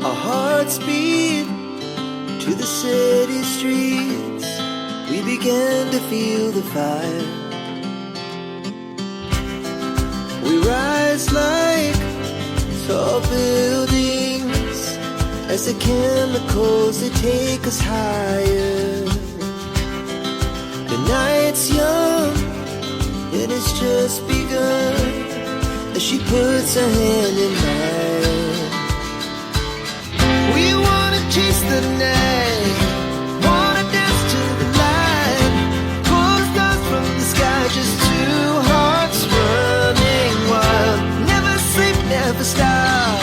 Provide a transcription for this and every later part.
Our hearts beat to the city streets. We began to feel the fire. We rise like tall buildings as the chemicals, they take us higher. The night's young and it's just begun as she puts her hand in mine. We wanna chase the night, wanna dance to the light, pull the stars from the sky, just two hearts running wild. Never sleep, never stop,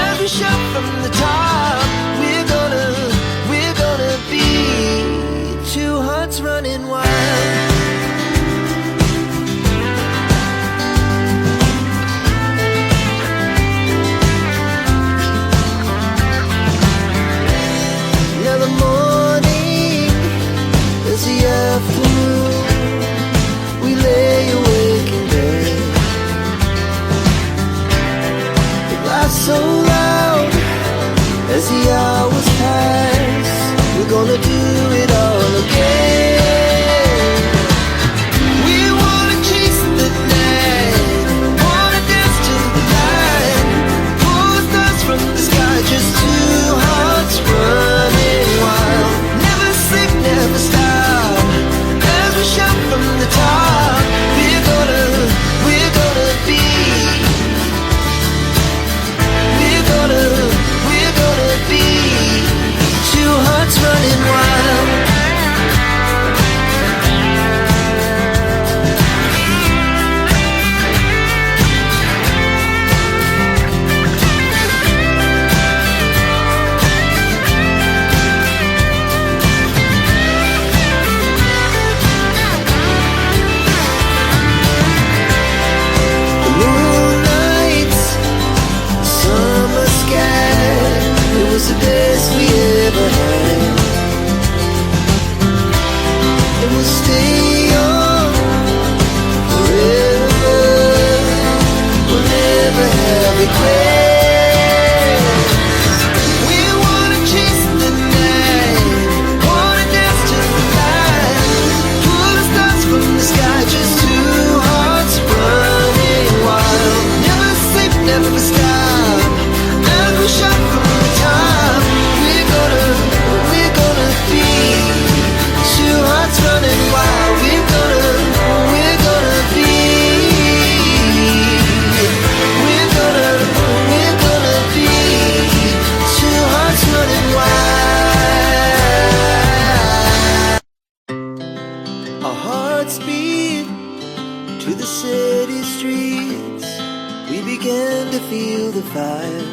as we shout from the top. We're gonna be two hearts running wild. We lay awake in bed. It laughs so loud as the hours pass. We're gonna do it all again. We wanna chase the night, wanna dance to the light, pull the stars from the sky, just two hearts running wild. Never sleep, never stop, shout from the top. We're gonna be, we're gonna be two hearts running wild. The best we ever had, and we'll stay young forever. We'll never have regrets. We wanna chase the night, wanna dance to the light, pull the stars from the sky, just two hearts running wild. Never sleep, never stop, and we shout from the top. Running wild, we're gonna be, we're gonna be two hearts running wild. Our hearts beat to the city streets. We began to feel the fire.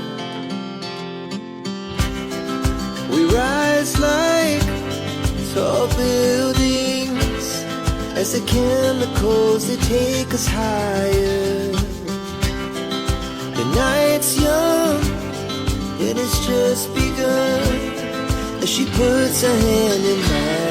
We rise like tall buildings as the chemicals, they take us higher. The night's young and it's just begun as she puts her hand in mine.